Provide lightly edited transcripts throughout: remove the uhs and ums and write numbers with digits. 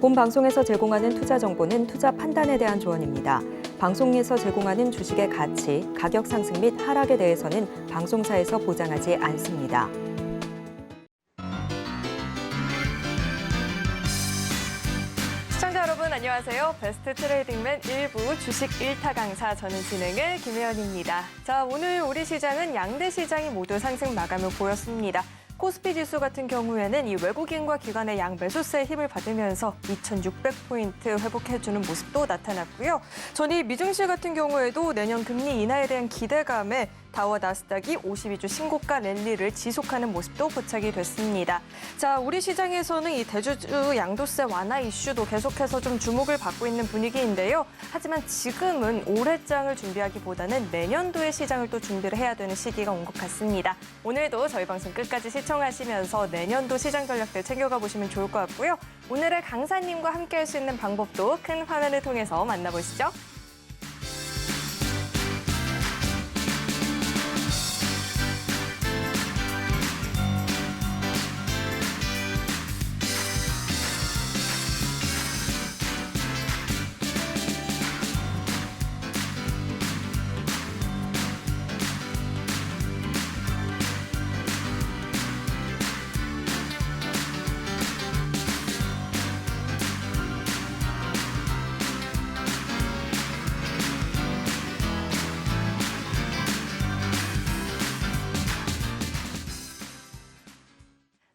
본 방송에서 제공하는 투자 정보는 투자 판단에 대한 조언입니다. 방송에서 제공하는 주식의 가치, 가격 상승 및 하락에 대해서는 방송사에서 보장하지 않습니다. 시청자 여러분 안녕하세요. 베스트 트레이딩맨 1부 주식 1타 강사 저는 진행의 김혜연입니다. 자, 오늘 우리 시장은 양대 시장이 모두 상승 마감을 보였습니다. 코스피 지수 같은 경우에는 이 외국인과 기관의 양 매수세의 힘을 받으면서 2,600포인트 회복해주는 모습도 나타났고요. 전이 미증시 같은 경우에도 내년 금리 인하에 대한 기대감에 다우와 나스닥이 52주 신고가 랠리를 지속하는 모습도 포착이 됐습니다. 자, 우리 시장에서는 이 대주주 양도세 완화 이슈도 계속해서 좀 주목을 받고 있는 분위기인데요. 하지만 지금은 올해장을 준비하기보다는 내년도의 시장을 또 준비를 해야 되는 시기가 온 것 같습니다. 오늘도 저희 방송 끝까지 시청하시면서 내년도 시장 전략들 챙겨가 보시면 좋을 것 같고요. 오늘의 강사님과 함께 할 수 있는 방법도 큰 화면을 통해서 만나보시죠.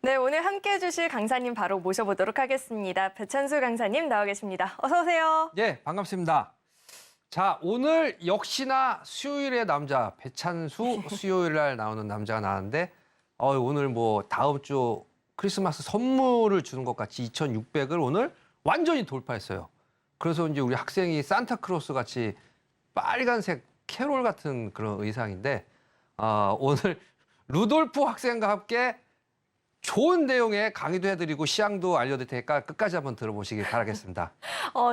네, 오늘 함께해 주실 강사님 바로 모셔보도록 하겠습니다. 배찬수 강사님 나와 계십니다. 어서 오세요. 예, 반갑습니다. 자, 오늘 역시나 수요일의 남자 배찬수 수요일 날 나오는 남자가 나왔는데 오늘 뭐 다음 주 크리스마스 선물을 주는 것 같이 2,600을 오늘 완전히 돌파했어요. 그래서 이제 우리 학생이 산타크로스 같이 빨간색 캐롤 같은 그런 의상인데 오늘 루돌프 학생과 함께 좋은 내용의 강의도 해드리고 시향도 알려드릴 테니까 끝까지 한번 들어보시길 바라겠습니다.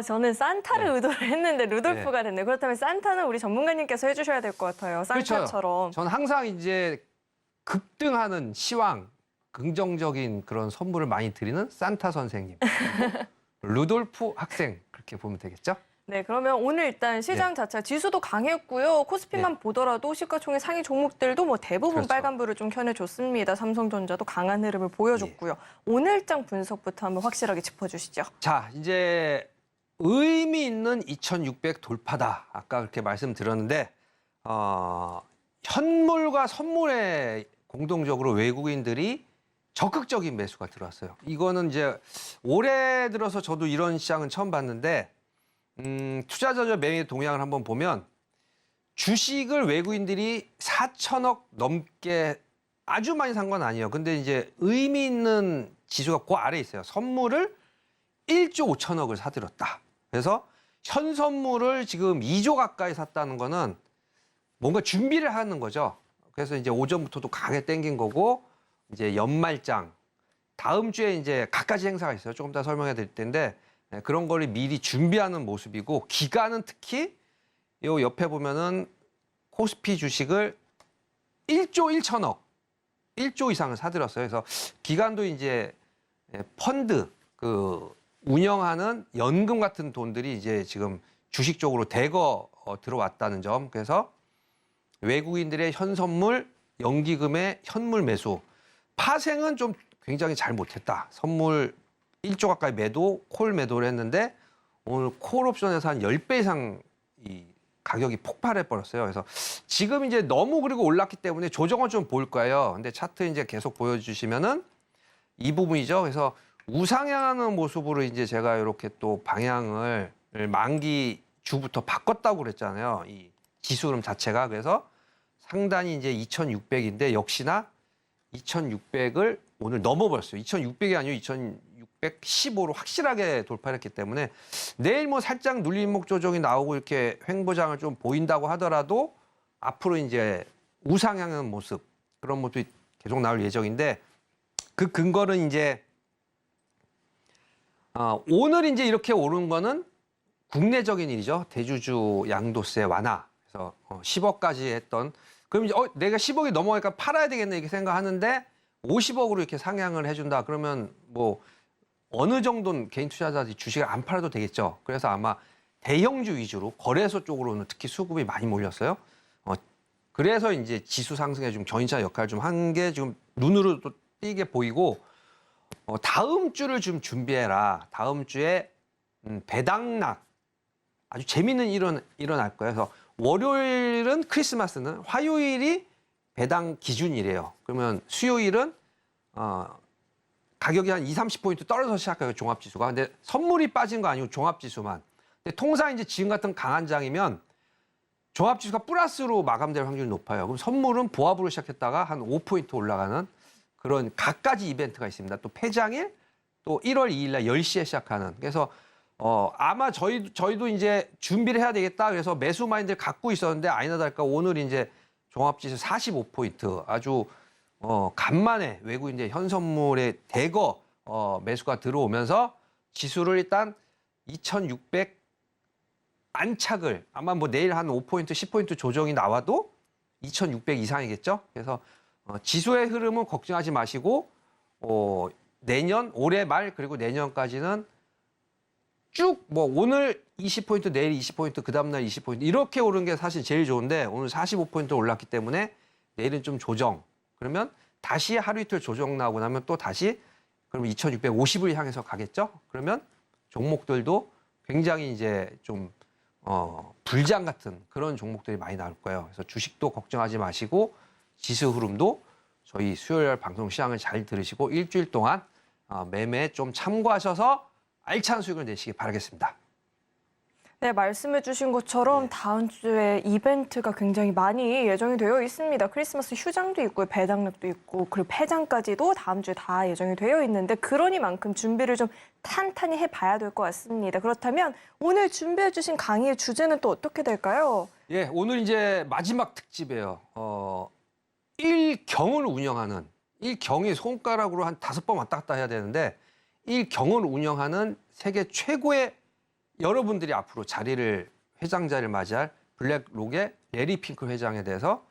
저는 산타를 네. 의도를 했는데 루돌프가 됐네요. 그렇다면 산타는 우리 전문가님께서 해주셔야 될 것 같아요. 산타처럼. 그렇죠. 저는 항상 이제 급등하는 시황, 긍정적인 그런 선물을 많이 드리는 산타 선생님. 루돌프 학생 그렇게 보면 되겠죠? 네, 그러면 오늘 일단 시장 자체가 지수도 강했고요. 코스피만 보더라도 시가총액 상위 종목들도 뭐 대부분 그렇죠. 빨간불을 좀 켜내줬습니다. 삼성전자도 강한 흐름을 보여줬고요. 오늘장 분석부터 한번 확실하게 짚어주시죠. 자, 이제 의미 있는 2,600 돌파다. 아까 그렇게 말씀드렸는데 현물과 선물에 공동적으로 외국인들이 적극적인 매수가 들어왔어요. 이거는 이제 올해 들어서 저도 이런 시장은 처음 봤는데 투자자적 매매 동향을 한번 보면 주식을 외국인들이 4천억 넘게 아주 많이 산 건 아니에요. 근데 이제 의미 있는 지수가 그 아래에 있어요. 선물을 1조 5천억을 사들였다. 그래서 현 선물을 지금 2조 가까이 샀다는 거는 뭔가 준비를 하는 거죠. 그래서 이제 오전부터도 강하게 땡긴 거고 이제 연말장 다음 주에 이제 갖가지 행사가 있어요. 조금 더 설명해 드릴 텐데 그런 거를 미리 준비하는 모습이고 기간은 특히 요 옆에 보면은 코스피 주식을 1조 1천억, 1조 이상을 사들였어요. 그래서 기간도 이제 펀드 그 운영하는 연금 같은 돈들이 이제 지금 주식 쪽으로 대거 들어왔다는 점. 그래서 외국인들의 현 선물, 연기금의 현물 매수, 파생은 좀 굉장히 잘 못했다. 선물 1조 가까이 매도, 콜 매도를 했는데 오늘 콜 옵션에서 한 10배 이상 이 가격이 폭발해 버렸어요. 그래서 지금 이제 너무 그리고 올랐기 때문에 조정은 좀 보일 거예요. 근데 차트 이제 계속 보여주시면은 이 부분이죠. 그래서 우상향하는 모습으로 이제 제가 이렇게 또 방향을 만기 주부터 바꿨다고 그랬잖아요. 이 지수 흐름 자체가. 그래서 상단이 이제 2,600인데 역시나 2,600을 오늘 넘어버렸어요. 2,600이 아니고 2,615로 확실하게 돌파했기 때문에 내일 뭐 살짝 눌림목 조정이 나오고 이렇게 횡보장을 좀 보인다고 하더라도 앞으로 이제 우상향하는 모습 그런 모습이 계속 나올 예정인데 그 근거는 이제 오늘 이제 이렇게 오른 거는 국내적인 일이죠. 대주주 양도세 완화. 그래서 10억까지 했던 그럼 이제 내가 10억이 넘어가니까 팔아야 되겠네 이렇게 생각하는데 50억으로 이렇게 상향을 해준다. 그러면 뭐 어느 정도는 개인 투자자들이 주식을 안 팔아도 되겠죠. 그래서 아마 대형주 위주로 거래소 쪽으로는 특히 수급이 많이 몰렸어요. 그래서 이제 지수 상승에 좀 견인차 역할을 좀 한 게 지금 눈으로 또 띄게 보이고 다음 주를 좀 준비해라. 다음 주에 배당락 아주 재밌는 일어날 거예요. 그래서 월요일은 크리스마스는 화요일이 배당 기준이래요. 그러면 수요일은 가격이 한 20-30포인트 떨어져서 시작해요. 종합지수가. 근데 선물이 빠진 거 아니고 종합지수만. 근데 통상 이제 지금 같은 강한 장이면 종합지수가 플러스로 마감될 확률이 높아요. 그럼 선물은 보합으로 시작했다가 한 5포인트 올라가는 그런 갖가지 이벤트가 있습니다. 또 폐장일, 또 1월 2일 날 10시에 시작하는. 그래서 아마 저희도 이제 준비를 해야 되겠다. 그래서 매수 마인드를 갖고 있었는데 아니나 다를까 오늘 이제 종합지수 45포인트 아주 간만에 외국인들 현선물에 대거 매수가 들어오면서 지수를 일단 2600 안착을 아마 뭐 내일 한 5포인트, 10포인트 조정이 나와도 2600 이상이겠죠. 그래서 지수의 흐름은 걱정하지 마시고 내년 올해 말 그리고 내년까지는 쭉 뭐 오늘 20포인트, 내일 20포인트, 그 다음날 20포인트 이렇게 오른 게 사실 제일 좋은데 오늘 45포인트 올랐기 때문에 내일은 좀 조정. 그러면 다시 하루 이틀 조정 나오고 나면 또 다시 그러면 2650을 향해서 가겠죠. 그러면 종목들도 굉장히 이제 좀 불장 같은 그런 종목들이 많이 나올 거예요. 그래서 주식도 걱정하지 마시고 지수 흐름도 저희 수요일 방송 시황을 잘 들으시고 일주일 동안 매매에 좀 참고하셔서 알찬 수익을 내시기 바라겠습니다. 네, 말씀해 주신 것처럼 다음 주에 이벤트가 굉장히 많이 예정이 되어 있습니다. 크리스마스 휴장도 있고 배당락도 있고 그리고 폐장까지도 다음 주에 다 예정이 되어 있는데 그러니만큼 준비를 좀 탄탄히 해봐야 될 것 같습니다. 그렇다면 오늘 준비해 주신 강의의 주제는 또 어떻게 될까요? 예, 오늘 이제 마지막 특집이에요. 일경을 운영하는 일경이 손가락으로 한 5번 왔다 갔다 해야 되는데 일경을 운영하는 세계 최고의 여러분들이 앞으로 회장 자리를 맞이할 블랙록의 레리 핑클 회장에 대해서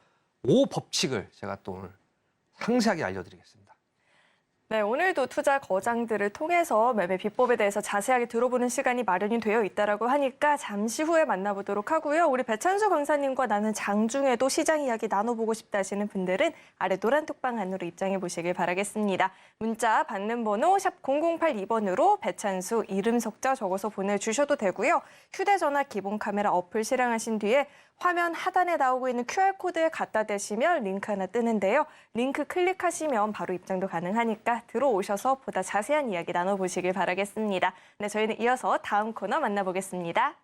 5법칙을 제가 또 오늘 상세하게 알려드리겠습니다. 네, 오늘도 투자 거장들을 통해서 매매 비법에 대해서 자세하게 들어보는 시간이 마련이 되어 있다라고 하니까 잠시 후에 만나보도록 하고요. 우리 배찬수 강사님과 나는 장중에도 시장 이야기 나눠보고 싶다 하시는 분들은 아래 노란 톡방 안으로 입장해 보시길 바라겠습니다. 문자 받는 번호 샵 0082번으로 배찬수 이름 석자 적어서 보내주셔도 되고요. 휴대전화 기본 카메라 어플 실행하신 뒤에 화면 하단에 나오고 있는 QR코드에 갖다 대시면 링크 하나 뜨는데요. 링크 클릭하시면 바로 입장도 가능하니까 들어오셔서 보다 자세한 이야기 나눠보시길 바라겠습니다. 네, 저희는 이어서 다음 코너 만나보겠습니다.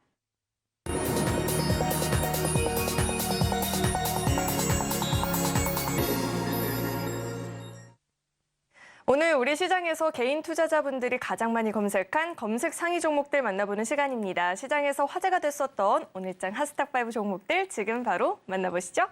오늘 우리 시장에서 개인 투자자분들이 가장 많이 검색한 검색 상위 종목들 만나보는 시간입니다. 시장에서 화제가 됐었던 오늘장 핫스탁5 종목들 지금 바로 만나보시죠.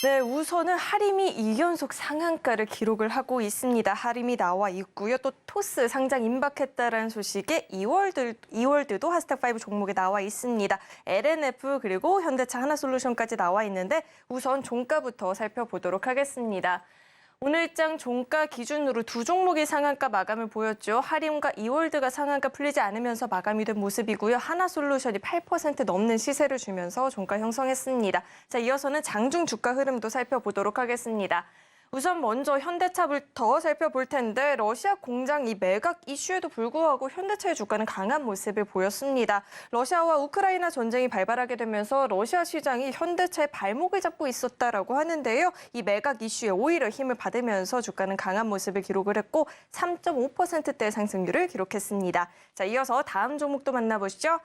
네, 우선은 하림이 2연속 상한가를 기록을 하고 있습니다. 하림이 나와 있고요. 또 토스 상장 임박했다라는 소식에 이월드도 핫스탁5 종목에 나와 있습니다. LNF 그리고 현대차 하나솔루션까지 나와 있는데 우선 종가부터 살펴보도록 하겠습니다. 오늘장 종가 기준으로 두 종목이 상한가 마감을 보였죠. 하림과 이월드가 상한가 풀리지 않으면서 마감이 된 모습이고요. 하나솔루션이 8% 넘는 시세를 주면서 종가 형성했습니다. 자, 이어서는 장중 주가 흐름도 살펴보도록 하겠습니다. 우선 먼저 현대차부터 살펴볼 텐데 러시아 공장 이 매각 이슈에도 불구하고 현대차의 주가는 강한 모습을 보였습니다. 러시아와 우크라이나 전쟁이 발발하게 되면서 러시아 시장이 현대차의 발목을 잡고 있었다라고 하는데요. 이 매각 이슈에 오히려 힘을 받으면서 주가는 강한 모습을 기록을 했고 3.5%대 상승률을 기록했습니다. 자, 이어서 다음 종목도 만나보시죠.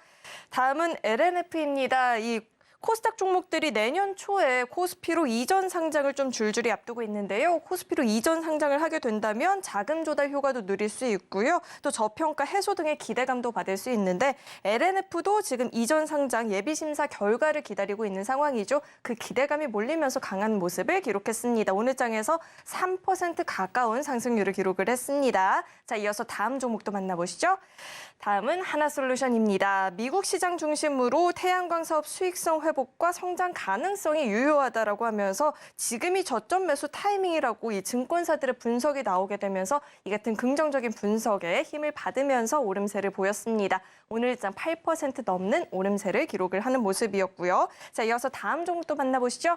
다음은 LNF입니다. 이 코스닥 종목들이 내년 초에 코스피로 이전 상장을 좀 줄줄이 앞두고 있는데요. 코스피로 이전 상장을 하게 된다면 자금 조달 효과도 누릴 수 있고요. 또 저평가 해소 등의 기대감도 받을 수 있는데 LNF도 지금 이전 상장 예비 심사 결과를 기다리고 있는 상황이죠. 그 기대감이 몰리면서 강한 모습을 기록했습니다. 오늘 장에서 3% 가까운 상승률을 기록을 했습니다. 자, 이어서 다음 종목도 만나보시죠. 다음은 하나솔루션입니다. 미국 시장 중심으로 태양광 사업 수익성 회복 회복과 성장 가능성이 유효하다라고 하면서 지금이 저점 매수 타이밍이라고 이 증권사들의 분석이 나오게 되면서 이 같은 긍정적인 분석에 힘을 받으면서 오름세를 보였습니다. 오늘 일장 8% 넘는 오름세를 기록을 하는 모습이었고요. 자, 이어서 다음 종목도 만나보시죠.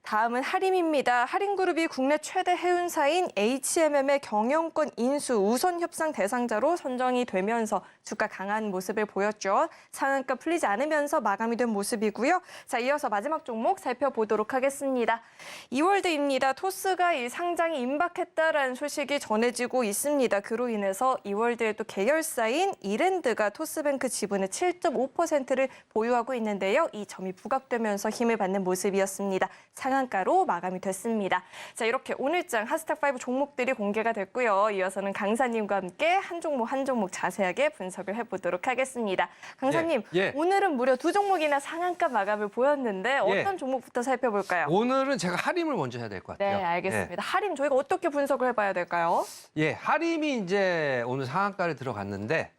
다음은 하림입니다. 하림그룹이 국내 최대 해운사인 HMM의 경영권 인수 우선 협상 대상자로 선정이 되면서 주가 강한 모습을 보였죠. 상한가 풀리지 않으면서 마감이 된 모습이고요. 자, 이어서 마지막 종목 살펴보도록 하겠습니다. 이월드입니다. 토스가 이 상장이 임박했다라는 소식이 전해지고 있습니다. 그로 인해서 이월드의 또 계열사인 이랜드가 토스뱅크 지분의 7.5%를 보유하고 있는데요. 이 점이 부각되면서 힘을 받는 모습이었습니다. 상한가로 마감이 됐습니다. 자, 이렇게 오늘장 하스탁5 종목들이 공개가 됐고요. 이어서는 강사님과 함께 한 종목 한 종목 자세하게 분석을 해보도록 하겠습니다. 강사님, 오늘은 무려 두 종목이나 상한가 마감을 보였는데 어떤 종목부터 살펴볼까요? 오늘은 제가 하림을 먼저 해야 될 것 같아요. 네, 알겠습니다. 하림 저희가 어떻게 분석을 해봐야 될까요? 하림이 이제 오늘 상한가를 들어갔는데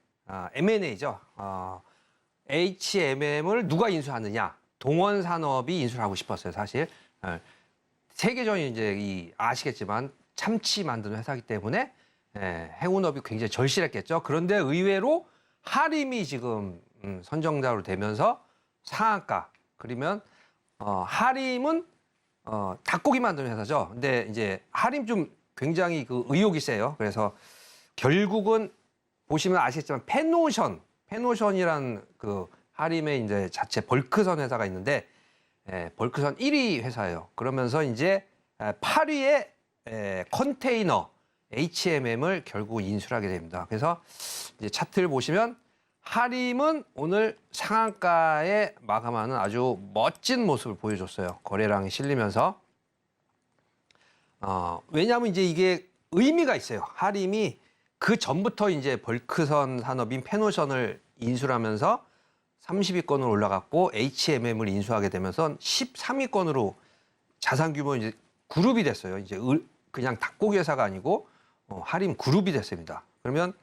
M&A죠. HMM을 누가 인수하느냐? 동원산업이 인수를 하고 싶었어요, 사실. 세계적인 이제 아시겠지만 참치 만드는 회사이기 때문에 해운업이 굉장히 절실했겠죠. 그런데 의외로 하림이 지금 선정자로 되면서 상한가. 그러면 하림은 닭고기 만드는 회사죠. 근데 이제 하림 좀 굉장히 그 의욕이 세요. 그래서 결국은 보시면 아시겠지만 페노션이라는 그 하림의 이제 자체 벌크선 회사가 있는데 벌크선 1위 회사예요. 그러면서 이제 8위의 컨테이너 HMM을 결국 인수를 하게 됩니다. 그래서 이제 차트를 보시면 하림은 오늘 상한가에 마감하는 아주 멋진 모습을 보여줬어요. 거래량이 실리면서. 왜냐하면 이제 이게 의미가 있어요. 하림이 그 전부터 이제 벌크선 산업인 페노션을 인수를 하면서 30위권으로 올라갔고 HMM을 인수하게 되면서 13위권으로 자산 규모 이제 그룹이 됐어요. 이제 그냥 닭고기 회사가 아니고 하림 그룹이 됐습니다. 그러면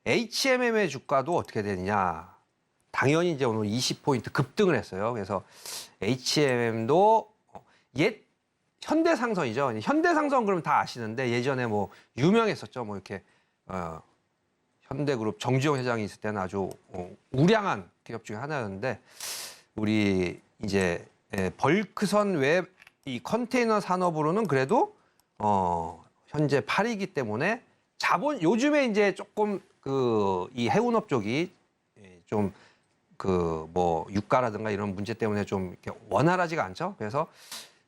HMM의 주가도 어떻게 되느냐? 당연히 이제 오늘 20포인트 급등을 했어요. 그래서 HMM도 옛 현대상선이죠. 현대상선 그러면 다 아시는데 예전에 뭐 유명했었죠. 뭐 이렇게 현대그룹 정주영 회장이 있을 때는 아주 우량한 기업 중에 하나였는데 우리 이제 벌크선 외 이 컨테이너 산업으로는 그래도 현재 8위이기 때문에 자본 요즘에 이제 조금 그 이 해운업 쪽이 좀 그 뭐 유가라든가 이런 문제 때문에 좀 이렇게 원활하지가 않죠. 그래서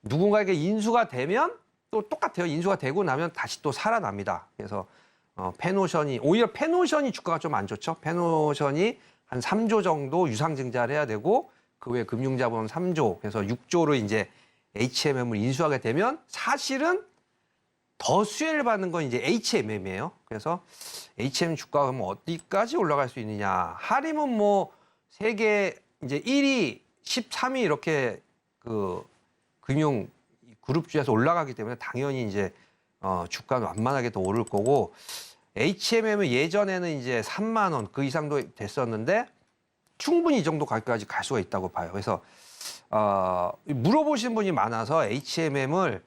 누군가에게 인수가 되면 또 똑같아요. 인수가 되고 나면 다시 또 살아납니다. 그래서 오히려 페노션이 주가가 좀 안 좋죠. 페노션이 한 3조 정도 유상증자를 해야 되고 그 외에 금융자본 3조, 그래서 6조로 이제 HMM을 인수하게 되면 사실은 더 수혜를 받는 건 이제 HMM이에요. 그래서 HMM 주가가 그럼 어디까지 올라갈 수 있느냐? 하림은 뭐 세계 이제 1위, 13위 이렇게 그 금융 그룹주에서 올라가기 때문에 당연히 이제 주가는 완만하게 더 오를 거고 HMM은 예전에는 이제 3만 원 그 이상도 됐었는데 충분히 이 정도 가격까지 갈 수가 있다고 봐요. 그래서 물어보신 분이 많아서 HMM을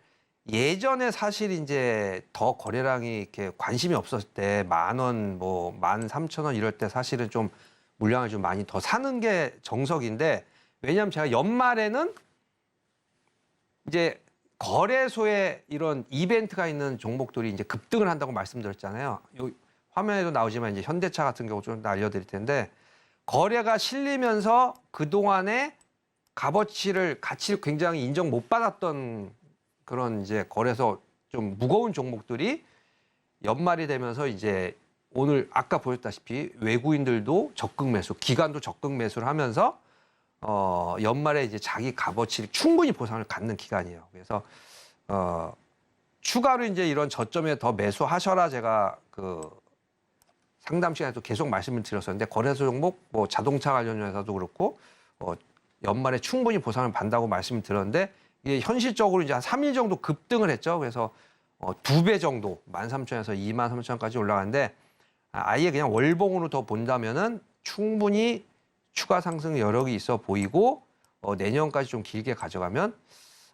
예전에 사실 이제 더 거래량이 이렇게 관심이 없었을 때 10,000원, 뭐 13,000원 이럴 때 사실은 좀 물량을 좀 많이 더 사는 게 정석인데 왜냐하면 제가 연말에는 이제 거래소에 이런 이벤트가 있는 종목들이 이제 급등을 한다고 말씀드렸잖아요. 여기 화면에도 나오지만 이제 현대차 같은 경우 좀 알려드릴 텐데 거래가 실리면서 그동안에 가치를 굉장히 인정 못 받았던 그런 이제 거래소 좀 무거운 종목들이 연말이 되면서 이제 오늘 아까 보였다시피 외국인들도 적극 매수, 기관도 적극 매수를 하면서 연말에 이제 자기 값어치를 충분히 보상을 갖는 기간이에요. 그래서 추가로 이제 이런 저점에 더 매수하셔라 제가 그 상담 시간에도 계속 말씀을 드렸었는데 거래소 종목 뭐 자동차 관련 회사도 그렇고 연말에 충분히 보상을 받는다고 말씀을 드렸는데 이게 현실적으로 이제 한 3일 정도 급등을 했죠. 그래서 2배 정도 13,000에서 23,000까지 올라가는데 아예 그냥 월봉으로 더 본다면은 충분히 추가 상승 여력이 있어 보이고 내년까지 좀 길게 가져가면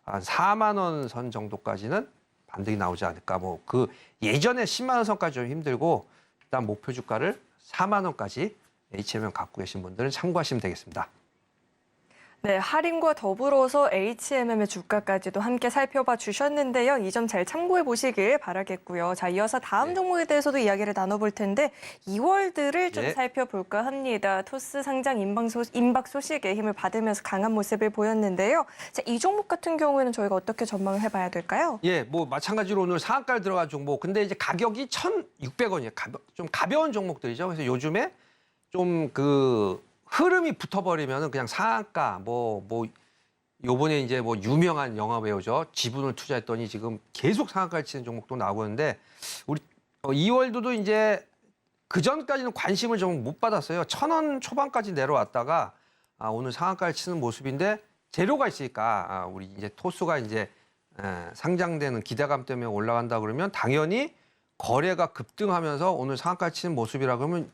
한 4만 원 선 정도까지는 반등이 나오지 않을까. 뭐 그 예전에 10만 원 선까지 좀 힘들고 일단 목표 주가를 4만 원까지 HMM 갖고 계신 분들은 참고하시면 되겠습니다. 네, 할인과 더불어서 HMM의 주가까지도 함께 살펴봐 주셨는데요. 이 점 잘 참고해 보시길 바라겠고요. 자, 이어서 다음 네. 종목에 대해서도 이야기를 나눠볼 텐데 이월드를 좀 네. 살펴볼까 합니다. 토스 상장 임박 소식에 힘을 받으면서 강한 모습을 보였는데요. 자, 이 종목 같은 경우에는 저희가 어떻게 전망을 해봐야 될까요? 예, 뭐 마찬가지로 오늘 상한가를 들어간 종목. 근데 이제 가격이 1,600원이에요. 좀 가벼운 종목들이죠. 그래서 요즘에 좀 그 흐름이 붙어버리면은 그냥 상한가 요번에 이제 뭐 유명한 영화 배우죠. 지분을 투자했더니 지금 계속 상한가를 치는 종목도 나오고 있는데 우리 이월드도 이제 그 전까지는 관심을 좀 못 받았어요. 1,000원 초반까지 내려왔다가 오늘 상한가를 치는 모습인데 재료가 있으니까 우리 이제 토스가 이제 상장되는 기대감 때문에 올라간다 그러면 당연히 거래가 급등하면서 오늘 상한가를 치는 모습이라 그러면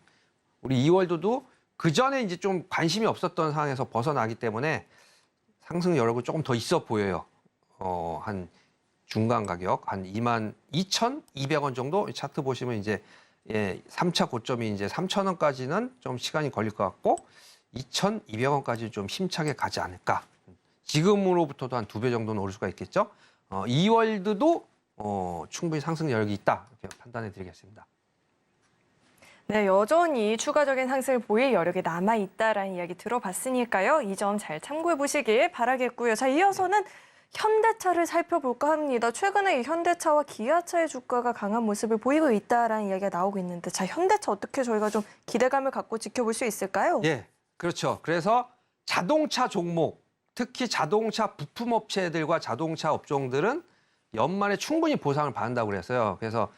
우리 이월드도 그 전에 이제 좀 관심이 없었던 상황에서 벗어나기 때문에 상승 여력이 조금 더 있어 보여요. 한 중간 가격 한 22,200원 정도 차트 보시면 이제 3차 고점이 이제 3,000원까지는 좀 시간이 걸릴 것 같고 2,200원까지 좀 힘차게 가지 않을까. 지금으로부터도 한 2배 정도는 오를 수가 있겠죠. 이월드도 충분히 상승 여력이 있다 이렇게 판단해 드리겠습니다. 네, 여전히 추가적인 상승을 보일 여력이 남아있다라는 이야기 들어봤으니까요. 이 점 잘 참고해 보시길 바라겠고요. 자, 이어서는 현대차를 살펴볼까 합니다. 최근에 이 현대차와 기아차의 주가가 강한 모습을 보이고 있다라는 이야기가 나오고 있는데 자, 현대차 어떻게 저희가 좀 기대감을 갖고 지켜볼 수 있을까요? 예, 그렇죠. 그래서 자동차 종목, 특히 자동차 부품업체들과 자동차 업종들은 연말에 충분히 보상을 받는다고 그랬어요. 그래서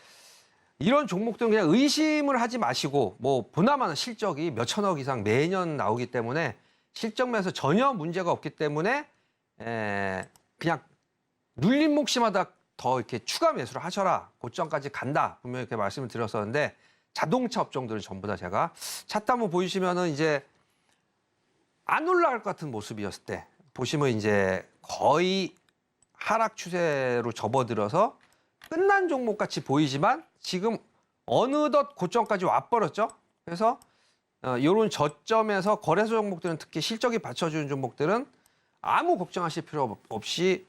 이런 종목들은 그냥 의심을 하지 마시고 뭐 보나마나 실적이 몇천억 이상 매년 나오기 때문에 실적 면에서 전혀 문제가 없기 때문에 그냥 눌린 몫이마다 더 이렇게 추가 매수를 하셔라. 고점까지 간다. 분명히 이렇게 말씀을 드렸었는데 자동차 업종들은 전부 다 제가 차트 한번 보이시면은 이제 안 올라갈 것 같은 모습이었을 때 보시면 이제 거의 하락 추세로 접어들어서 끝난 종목 같이 보이지만 지금 어느덧 고점까지 와버렸죠. 그래서 이런 저점에서 거래소 종목들은 특히 실적이 받쳐주는 종목들은 아무 걱정하실 필요 없이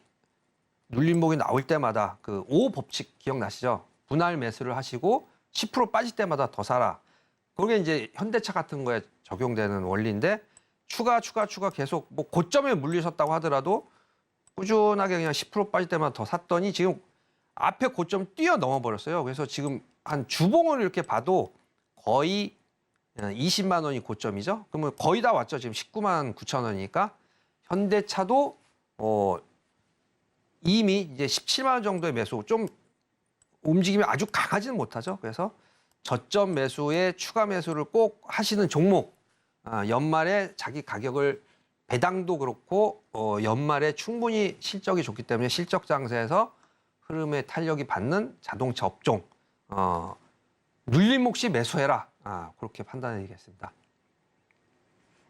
눌림목이 나올 때마다 그 5 법칙 기억나시죠? 분할 매수를 하시고 10% 빠질 때마다 더 사라. 그게 이제 현대차 같은 거에 적용되는 원리인데 추가 계속 뭐 고점에 물리셨다고 하더라도 꾸준하게 그냥 10% 빠질 때마다 더 샀더니 지금 앞에 고점 뛰어넘어 버렸어요. 그래서 지금 한 주봉을 이렇게 봐도 거의 20만 원이 고점이죠. 그러면 거의 다 왔죠. 지금 19만 9천 원이니까 현대차도 이미 이제 17만 원 정도의 매수 좀 움직임이 아주 강하지는 못하죠. 그래서 저점 매수에 추가 매수를 꼭 하시는 종목 연말에 자기 가격을 배당도 그렇고 연말에 충분히 실적이 좋기 때문에 실적 장세에서 흐름의 탄력이 받는 자동차 업종 눌림 몫이 매수해라. 그렇게 판단해드리겠습니다.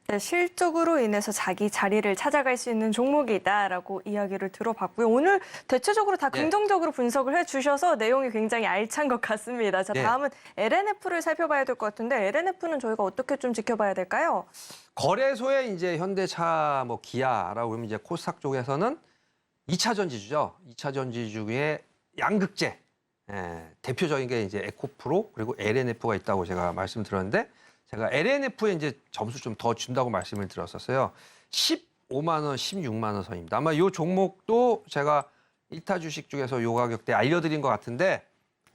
네, 실적으로 인해서 자기 자리를 찾아갈 수 있는 종목이다라고 이야기를 들어봤고요. 오늘 대체적으로 다 예. 긍정적으로 분석을 해주셔서 내용이 굉장히 알찬 것 같습니다. 자, 예. 다음은 LNF를 살펴봐야 될 것 같은데 LNF는 저희가 어떻게 좀 지켜봐야 될까요? 거래소에 이제 현대차, 뭐 기아라고 하면 이제 코스닥 쪽에서는 2차 전지주죠. 2차 전지주 중에 양극재 대표적인 게 이제 에코프로 그리고 LNF가 있다고 제가 말씀드렸는데 제가 LNF에 이제 점수 좀 더 준다고 말씀을 드렸었어요. 15만 원, 16만 원 선입니다. 아마 이 종목도 제가 1타 주식 중에서 요 가격대 알려드린 것 같은데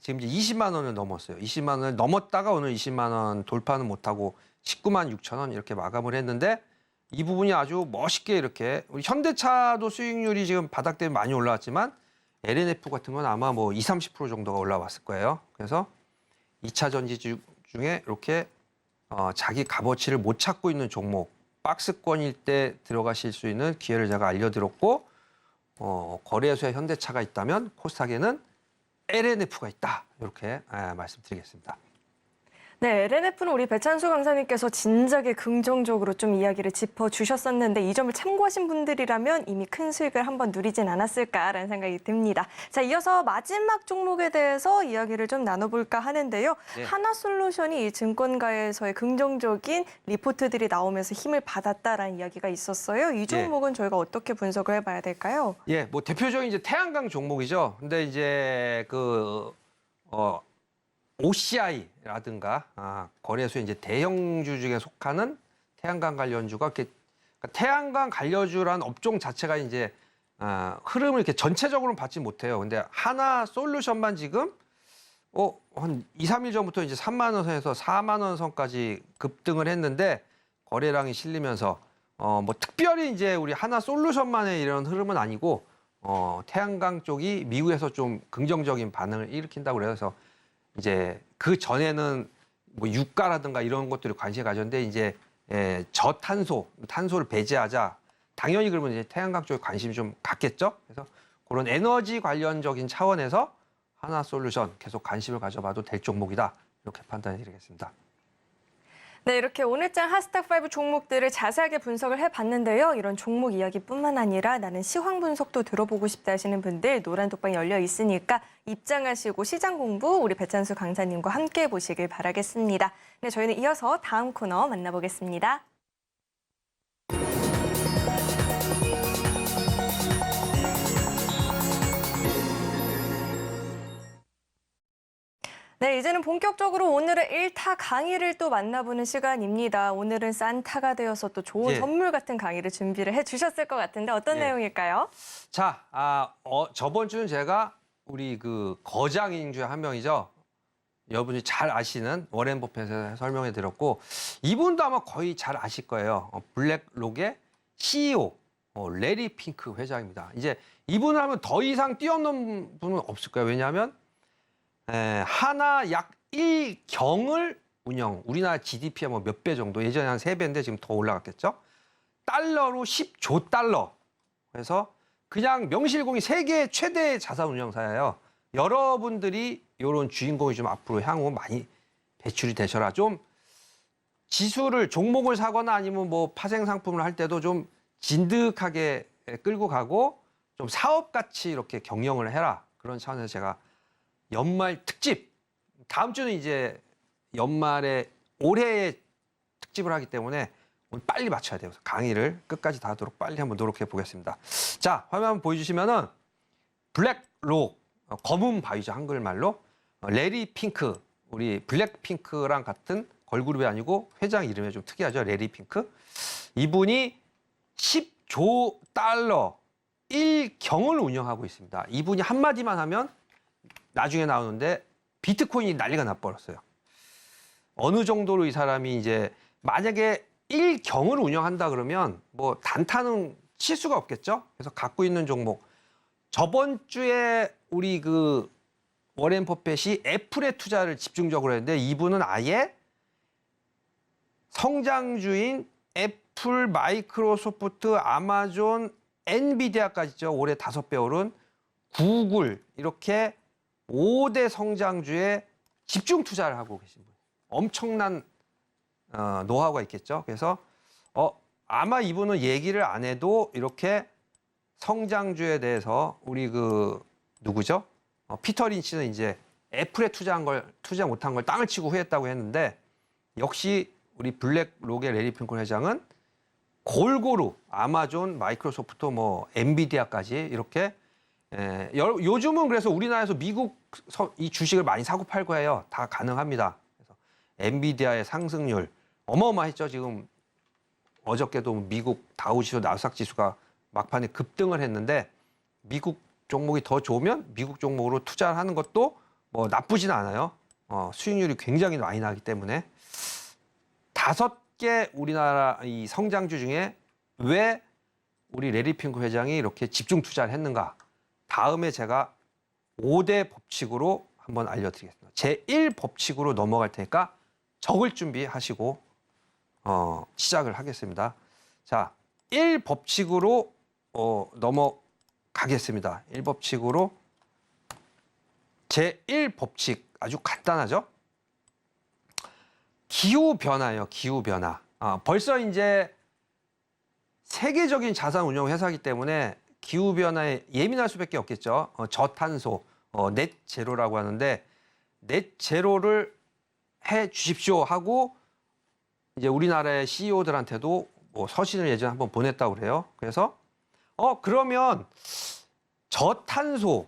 지금 이제 20만 원을 넘었어요. 20만 원을 넘었다가 오늘 20만 원 돌파는 못하고 19만 6천 원 이렇게 마감을 했는데 이 부분이 아주 멋있게 이렇게 우리 현대차도 수익률이 지금 바닥 때문에 많이 올라왔지만 LNF 같은 건 아마 뭐 20, 30% 정도가 올라왔을 거예요. 그래서 2차 전지 중에 이렇게 자기 값어치를 못 찾고 있는 종목, 박스권일 때 들어가실 수 있는 기회를 제가 알려드렸고 거래소에 현대차가 있다면 코스닥에는 LNF가 있다. 이렇게 말씀드리겠습니다. 네, LNF는 우리 배찬수 강사님께서 진작에 긍정적으로 좀 이야기를 짚어주셨었는데 이 점을 참고하신 분들이라면 이미 큰 수익을 한번 누리진 않았을까라는 생각이 듭니다. 자, 이어서 마지막 종목에 대해서 이야기를 좀 나눠볼까 하는데요. 네. 하나솔루션이 이 증권가에서의 긍정적인 리포트들이 나오면서 힘을 받았다라는 이야기가 있었어요. 이 종목은 저희가 어떻게 분석을 해봐야 될까요? 예, 뭐 대표적인 이제 태양광 종목이죠. 근데 이제 OCI라든가 거래소의 이제 대형주 중에 속하는 태양광 관련주가 이렇게 그러니까 태양광 관련주라는 업종 자체가 이제 흐름을 이렇게 전체적으로는 받지 못해요. 근데 하나 솔루션만 지금 한 2, 3일 전부터 이제 3만 원 선에서 4만 원 선까지 급등을 했는데 거래량이 실리면서 뭐 특별히 이제 우리 하나 솔루션만의 이런 흐름은 아니고 태양광 쪽이 미국에서 좀 긍정적인 반응을 일으킨다고 그래서 이제 그 전에는 뭐 유가라든가 이런 것들이 관심을 가졌는데 이제 탄소를 배제하자. 당연히 그러면 이제 태양광 쪽에 관심이 좀 갔겠죠. 그래서 그런 에너지 관련적인 차원에서 하나솔루션 계속 관심을 가져봐도 될 종목이다. 이렇게 판단해드리겠습니다. 네, 이렇게 오늘장 하스탁5 종목들을 자세하게 분석을 해봤는데요. 이런 종목 이야기뿐만 아니라 나는 시황 분석도 들어보고 싶다 하시는 분들 노란 독방이 열려 있으니까 입장하시고 시장 공부 우리 배찬수 강사님과 함께 해보시길 바라겠습니다. 네, 저희는 이어서 다음 코너 만나보겠습니다. 네, 이제는 본격적으로 오늘의 1타 강의를 또 만나보는 시간입니다. 오늘은 산타가 되어서 또 좋은 선물 같은 강의를 준비를 해주셨을 것 같은데 어떤 내용일까요? 자, 저번 주는 제가 우리 그 거장인 중에 한 명이죠. 여러분이 잘 아시는 워렌 버핏에서 설명해 드렸고 이분도 아마 거의 잘 아실 거예요. 블랙록의 CEO 레리 핑크 회장입니다. 이제 이분을 하면 더 이상 뛰어넘는 분은 없을 거예요. 왜냐하면 하나 약 1경을 우리나라 GDP가 뭐 몇 배 정도, 예전에 한 3배인데 지금 더 올라갔겠죠? 달러로 10조 달러. 그래서 그냥 명실공히 세계 최대 자산 운용사예요. 여러분들이 이런 주인공이 좀 앞으로 향후 많이 배출이 되셔라. 좀 지수를, 종목을 사거나 아니면 뭐 파생 상품을 할 때도 좀 진득하게 끌고 가고 좀 사업같이 이렇게 경영을 해라. 그런 차원에서 제가 연말 특집, 다음 주는 이제 연말에 올해의 특집을 하기 때문에 오늘 빨리 맞춰야 돼요. 강의를 끝까지 다 하도록 빨리 한번 노력해 보겠습니다. 자, 화면 한번 보여주시면은 블랙록, 검은 바위죠, 한글말로. 레리 핑크, 우리 블랙핑크랑 같은 걸그룹이 아니고 회장 이름이 좀 특이하죠, 레리 핑크. 이분이 10조 달러 1경을 운영하고 있습니다. 이분이 한마디만 하면 나중에 나오는데 비트코인이 난리가 나버렸어요. 어느 정도로 이 사람이 이제 만약에 1경을 운영한다 그러면 뭐 단타는 칠 수가 없겠죠. 그래서 갖고 있는 종목, 저번 주에 우리 그 워렌 버핏이 애플에 투자를 집중적으로 했는데 이분은 아예 성장주인 애플, 마이크로소프트, 아마존, 엔비디아까지죠. 올해 5배 오른 구글, 이렇게 5대 성장주에 집중 투자를 하고 계신 분. 엄청난 노하우가 있겠죠. 그래서 아마 이분은 얘기를 안 해도 이렇게 성장주에 대해서 우리 그 누구죠? 피터 린치는 이제 애플에 투자 못한 걸 땅을 치고 후회했다고 했는데 역시 우리 블랙록의 레리 핑크 회장은 골고루 아마존, 마이크로소프트, 뭐 엔비디아까지 이렇게 요즘은 그래서 우리나라에서 미국 이 주식을 많이 사고 팔고 해요. 다 가능합니다. 그래서 엔비디아의 상승률 어마어마했죠. 지금 어저께도 미국 다우지수, 나스닥 지수가 막판에 급등을 했는데 미국 종목이 더 좋으면 미국 종목으로 투자를 하는 것도 뭐 나쁘진 않아요. 수익률이 굉장히 많이 나기 때문에 5개 우리나라 이 성장주 중에 왜 우리 레리 핑크 회장이 이렇게 집중 투자를 했는가? 다음에 제가 5대 법칙으로 한번 알려드리겠습니다. 제1 법칙으로 넘어갈 테니까 적을 준비하시고 시작을 하겠습니다. 자, 1 법칙으로 넘어가겠습니다. 1 법칙으로 제1 법칙 아주 간단하죠? 기후 변화예요. 기후 변화. 벌써 이제 세계적인 자산 운용 회사이기 때문에 기후 변화에 예민할 수밖에 없겠죠. 저탄소, 넷 제로라고 하는데 넷 제로를 해 주십시오 하고 이제 우리나라의 CEO들한테도 뭐 서신을 예전에 한번 보냈다고 그래요. 그래서 그러면 저탄소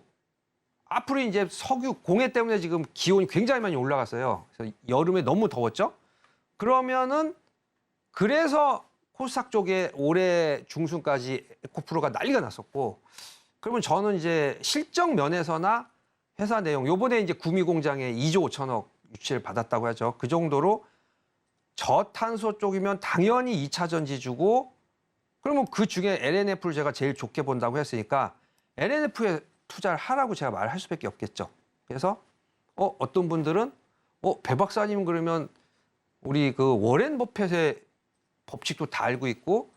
앞으로 이제 석유 공해 때문에 지금 기온이 굉장히 많이 올라갔어요. 그래서 여름에 너무 더웠죠. 그러면은 그래서 코스닥 쪽에 올해 중순까지 에코프로가 난리가 났었고, 그러면 저는 이제 실적 면에서나 회사 내용, 요번에 이제 구미공장에 2조 5천억 유치를 받았다고 하죠. 그 정도로 저탄소 쪽이면 당연히 2차 전지 주고, 그러면 그 중에 LNF를 제가 제일 좋게 본다고 했으니까 LNF에 투자를 하라고 제가 말할 수밖에 없겠죠. 그래서 어떤 분들은 배 박사님 그러면 우리 그 워렌 버핏의 법칙도 다 알고 있고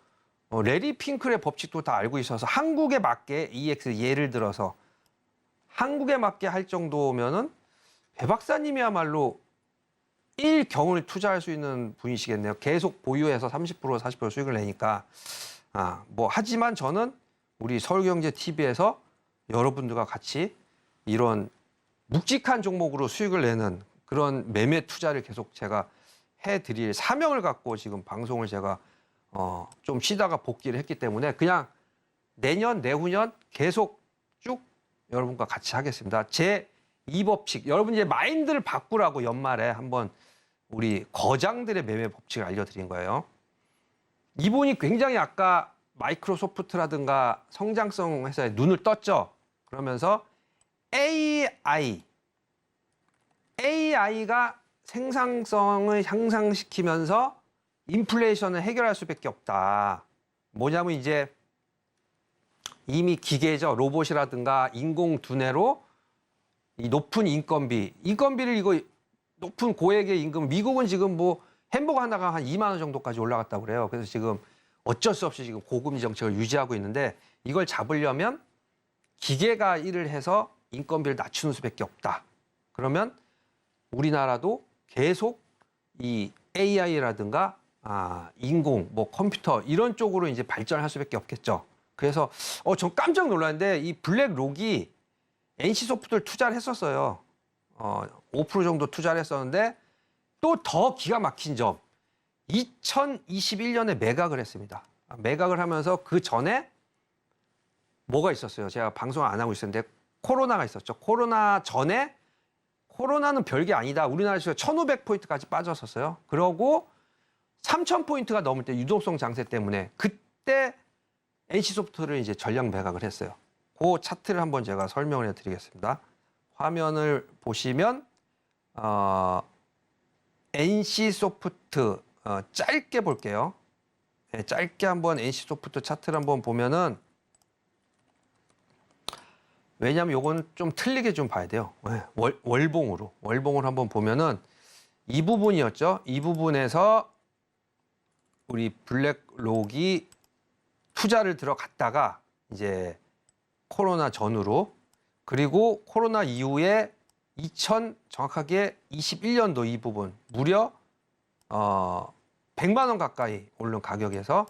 레리 핑클의 법칙도 다 알고 있어서 한국에 맞게 EX 예를 들어서 한국에 맞게 할 정도면은 배 박사님이야말로 일경을 투자할 수 있는 분이시겠네요. 계속 보유해서 30% 40% 수익을 내니까 뭐 하지만 저는 우리 서울경제TV에서 여러분들과 같이 이런 묵직한 종목으로 수익을 내는 그런 매매 투자를 계속 제가 해드릴 사명을 갖고 지금 방송을 제가 좀 쉬다가 복귀를 했기 때문에 그냥 내년 내후년 계속 쭉 여러분과 같이 하겠습니다. 제 2법칙 여러분 이제 마인드를 바꾸라고 연말에 한번 우리 거장들의 매매 법칙을 알려드린 거예요. 이분이 굉장히 아까 마이크로소프트라든가 성장성 회사에 눈을 떴죠. 그러면서 AI가 생산성을 향상시키면서 인플레이션을 해결할 수밖에 없다. 뭐냐면 이제 이미 기계죠. 로봇이라든가 인공 두뇌로 이 높은 인건비를 이거 높은 고액의 임금, 미국은 지금 뭐 햄버거 하나가 한 2만 원 정도까지 올라갔다고 그래요. 그래서 지금 어쩔 수 없이 지금 고금리 정책을 유지하고 있는데 이걸 잡으려면 기계가 일을 해서 인건비를 낮추는 수밖에 없다. 그러면 우리나라도 계속 이 AI라든가 인공, 뭐 컴퓨터 이런 쪽으로 이제 발전할 수밖에 없겠죠. 그래서 전 깜짝 놀랐는데 이 블랙록이 NC소프트를 투자를 했었어요. 5% 정도 투자를 했었는데 또 더 기가 막힌 점 2021년에 매각을 했습니다. 매각을 하면서 그 전에 뭐가 있었어요? 제가 방송을 안 하고 있었는데 코로나가 있었죠. 코로나 전에 코로나는 별게 아니다. 우리나라 지금 1,500포인트까지 빠졌었어요. 그러고 3,000포인트가 넘을 때 유동성 장세 때문에 그때 NC소프트를 이제 전량 매각을 했어요. 그 차트를 한번 제가 설명을 해드리겠습니다. 화면을 보시면 NC소프트 짧게 볼게요. 네, 짧게 한번 NC소프트 차트를 한번 보면은 왜냐하면 요건 좀 틀리게 좀 봐야 돼요. 네, 월봉으로 한번 보면은 이 부분이었죠. 이 부분에서 우리 블랙록이 투자를 들어갔다가 이제 코로나 전후로 그리고 코로나 이후에 정확하게 21년도 이 부분 무려 100만 원 가까이 오른 가격에서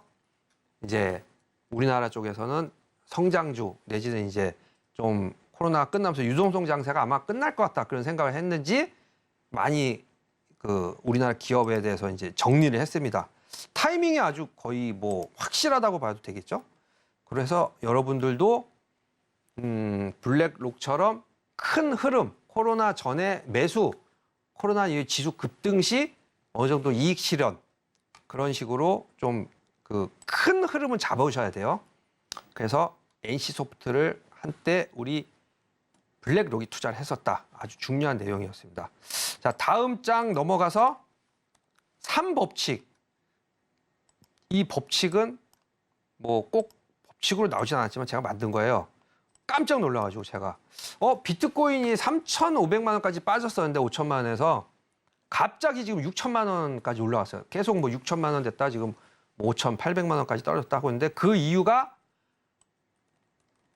이제 우리나라 쪽에서는 성장주 내지는 이제 좀 코로나 끝나면서 유동성 장세가 아마 끝날 것 같다 그런 생각을 했는지 많이 그 우리나라 기업에 대해서 이제 정리를 했습니다. 타이밍이 아주 거의 뭐 확실하다고 봐도 되겠죠. 그래서 여러분들도 블랙록처럼 큰 흐름, 코로나 전에 매수, 코로나 이후 지수 급등 시 어느 정도 이익 실현 그런 식으로 좀 그 큰 흐름은 잡아오셔야 돼요. 그래서 NC소프트를 한때 우리 블랙록이 투자를 했었다. 아주 중요한 내용이었습니다. 자, 다음 장 넘어가서 3법칙. 이 법칙은 뭐 꼭 법칙으로 나오진 않았지만 제가 만든 거예요. 깜짝 놀라가지고 제가 비트코인이 3,500만 원까지 빠졌었는데 5천만 원에서 갑자기 지금 6천만 원까지 올라왔어요. 계속 뭐 6천만 원 됐다 지금 5,800만 원까지 떨어졌다고 했는데 그 이유가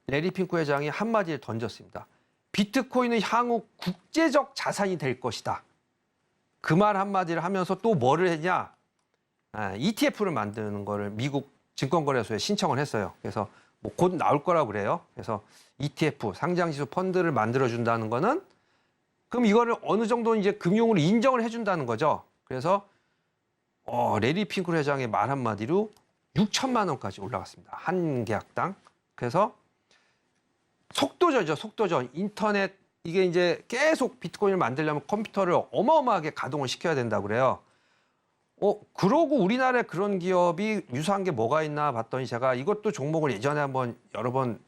레리 핑크 회장이 한마디를 던졌습니다. 비트코인은 향후 국제적 자산이 될 것이다. 그 말 한마디를 하면서 또 뭐를 했냐? ETF를 만드는 거를 미국 증권거래소에 신청을 했어요. 그래서 뭐 곧 나올 거라고 그래요. 그래서 ETF, 상장지수 펀드를 만들어준다는 거는 그럼 이거를 어느 정도 이제 금융으로 인정을 해준다는 거죠. 그래서 레리 핑클 회장의 말 한마디로 6천만 원까지 올라갔습니다. 한 계약당. 그래서 속도전이죠, 속도전. 인터넷, 이게 이제 계속 비트코인을 만들려면 컴퓨터를 어마어마하게 가동을 시켜야 된다고 그래요. 그러고 우리나라에 그런 기업이 유사한 게 뭐가 있나 봤더니 제가 이것도 종목을 예전에 한번 여러 번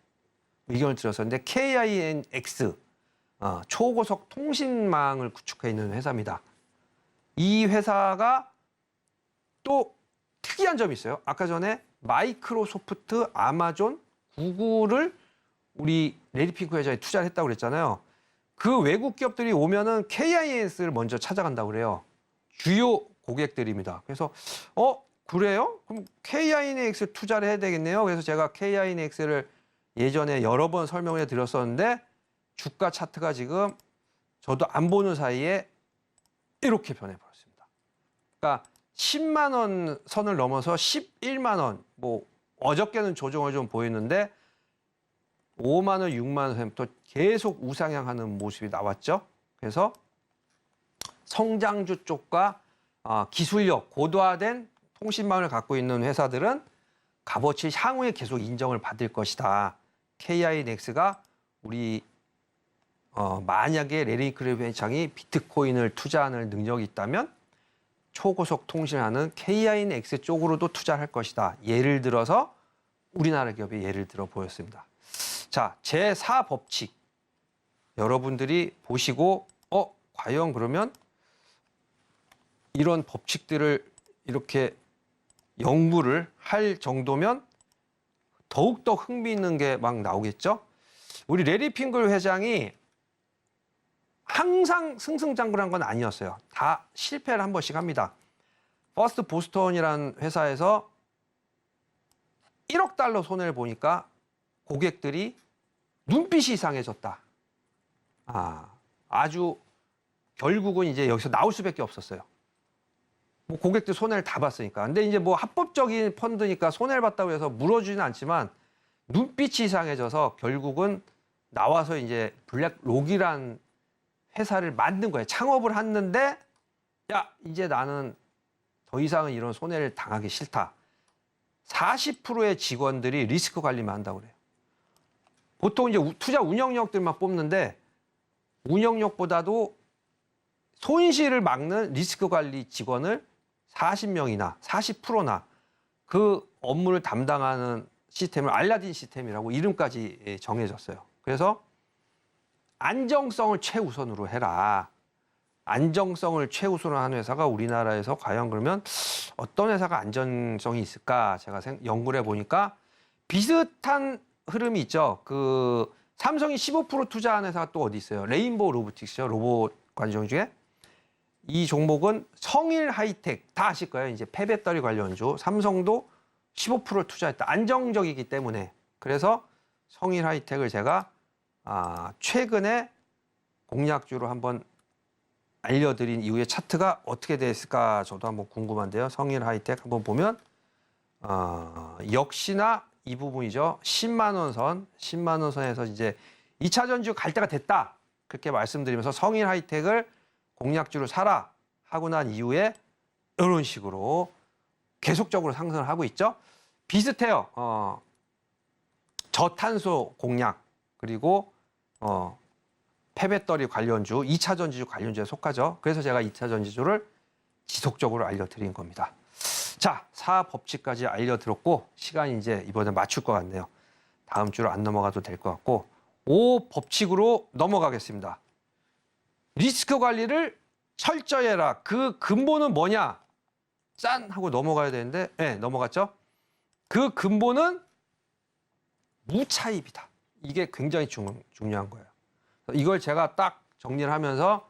의견을 드렸었는데 KINX, 초고속 통신망을 구축해 있는 회사입니다. 이 회사가 또 특이한 점이 있어요. 아까 전에 마이크로소프트, 아마존, 구글을 우리 레리 핑크 회장이 투자를 했다고 그랬잖아요. 그 외국 기업들이 오면은 KINX를 먼저 찾아간다고 그래요. 주요 고객들입니다. 그래서 그래요? 그럼 KINX 투자를 해야 되겠네요. 그래서 제가 KINX를 예전에 여러 번 설명을 해드렸었는데 주가 차트가 지금 저도 안 보는 사이에 이렇게 변해버렸습니다. 그러니까 10만 원 선을 넘어서 11만 원, 뭐 어저께는 조정을 좀 보였는데 5만 원, 6만 원부터 계속 우상향하는 모습이 나왔죠. 그래서 성장주 쪽과 기술력, 고도화된 통신망을 갖고 있는 회사들은 값어치 향후에 계속 인정을 받을 것이다. KINX가 우리 만약에 레리 핑클 회장이 비트코인을 투자하는 능력이 있다면 초고속 통신하는 KINX 쪽으로도 투자를 할 것이다. 예를 들어서 우리나라 기업의 예를 들어 보였습니다. 자, 제4법칙 여러분들이 보시고 과연 그러면 이런 법칙들을 이렇게 연구를 할 정도면 더욱더 흥미있는 게 막 나오겠죠? 우리 레리 핑클 회장이 항상 승승장구한 건 아니었어요. 다 실패를 한 번씩 합니다. 퍼스트 보스턴이라는 회사에서 1억 달러 손해를 보니까 고객들이 눈빛이 이상해졌다. 아주 결국은 이제 여기서 나올 수밖에 없었어요. 뭐 고객들 손해를 다 봤으니까. 근데 이제 뭐 합법적인 펀드니까 손해를 봤다고 해서 물어주지는 않지만 눈빛이 이상해져서 결국은 나와서 이제 블랙록이란 회사를 만든 거예요. 창업을 했는데 야, 이제 나는 더 이상은 이런 손해를 당하기 싫다. 40%의 직원들이 리스크 관리만 한다고 그래요. 보통 이제 투자 운영력들만 뽑는데 운영력보다도 손실을 막는 리스크 관리 직원을 40명이나 40%나 그 업무를 담당하는 시스템을 알라딘 시스템이라고 이름까지 정해졌어요. 그래서 안정성을 최우선으로 해라. 안정성을 최우선으로 하는 회사가 우리나라에서 과연 그러면 어떤 회사가 안전성이 있을까? 제가 연구를 해보니까 비슷한 흐름이 있죠. 그 삼성이 15% 투자한 회사가 또 어디 있어요? 레인보우 로보틱스요. 로봇 관종 중에. 이 종목은 성일 하이텍, 다 아실 거예요. 이제 폐배터리 관련주. 삼성도 15%를 투자했다. 안정적이기 때문에. 그래서 성일 하이텍을 제가 최근에 공략주로 한번 알려드린 이후에 차트가 어떻게 됐을까 저도 한번 궁금한데요. 성일 하이텍 한번 보면 역시나 이 부분이죠. 10만 원 선, 10만 원 선에서 이제 2차 전지 갈 때가 됐다. 그렇게 말씀드리면서 성일 하이텍을 공략주로 사라 하고 난 이후에 이런 식으로 계속적으로 상승을 하고 있죠. 비슷해요. 저탄소 공략 그리고 폐배터리 관련주, 2차 전지주 관련주에 속하죠. 그래서 제가 2차 전지주를 지속적으로 알려드린 겁니다. 자, 4법칙까지 알려드렸고 시간이 이제 이번에 맞출 것 같네요. 다음 주로 안 넘어가도 될 것 같고 5법칙으로 넘어가겠습니다. 리스크 관리를 철저히 해라. 그 근본은 뭐냐? 짠! 하고 넘어가야 되는데 네, 넘어갔죠? 그 근본은 무차입이다. 이게 굉장히 중요한 거예요. 이걸 제가 딱 정리를 하면서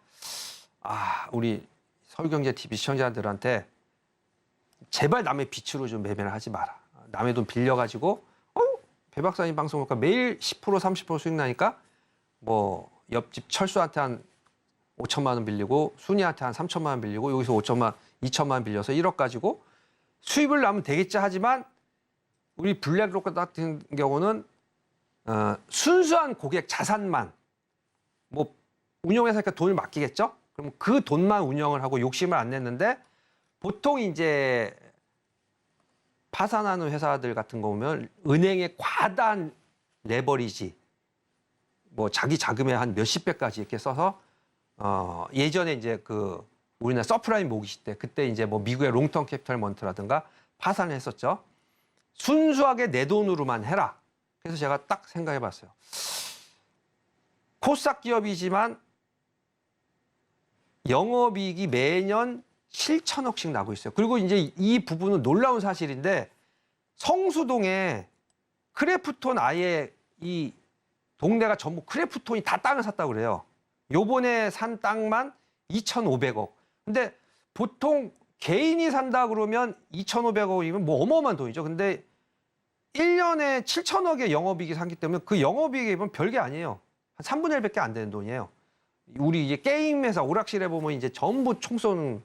우리 서울경제TV 시청자들한테 제발 남의 빛으로 좀 매매를 하지 마라. 남의 돈 빌려가지고 배 박사님 방송 보니까 매일 10% 30% 수익 나니까 뭐 옆집 철수한테 한 5천만 원 빌리고 순이한테 한 3천만 원 빌리고 여기서 2천만 원 빌려서 1억 가지고 수입을 나면 되겠지 하지만 우리 블랙록 같은 경우는 순수한 고객 자산만 뭐 운영회사니까 돈을 맡기겠죠? 그럼 그 돈만 운영을 하고 욕심을 안 냈는데 보통 이제 파산하는 회사들 같은 거 보면 은행의 과다한 레버리지 뭐 자기 자금의 한 몇십 배까지 이렇게 써서 예전에 이제 그 우리나라 서프라임 모기지 때 그때 이제 뭐 미국의 롱텀 캐피털먼트라든가 파산을 했었죠. 순수하게 내 돈으로만 해라. 그래서 제가 딱 생각해 봤어요. 코스닥 기업이지만 영업이익이 매년 7천억씩 나고 있어요. 그리고 이제 이 부분은 놀라운 사실인데 성수동에 크래프톤 아예 이 동네가 전부 크래프톤이 다 땅을 샀다고 그래요. 요번에 산 땅만 2,500억. 근데 보통 개인이 산다 그러면 2,500억이면 뭐 어마어마한 돈이죠. 근데 1년에 7천억의 영업이익이 산기 때문에 그 영업이익이 보면 별게 아니에요. 한 3분의 1밖에 안 되는 돈이에요. 우리 이제 게임 회사 오락실에 보면 이제 전부 총 쏘는